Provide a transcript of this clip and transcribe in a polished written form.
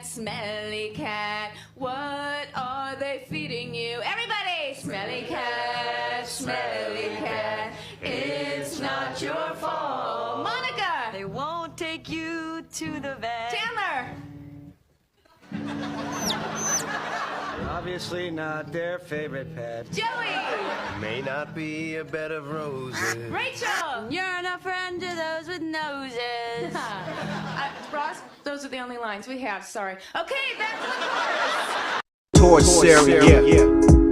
smelly cat, what are they feeding you? Everybody! Smelly cat, it's not your fault. Monica! They won't take you to the vet. Chandler! Obviously not their favorite pet. Joey! May not be a bed of roses. Rachel! You're not friend to those with noses. Ross, those are the only lines we have, sorry. Okay, back to the chorus. Toy series, yeah.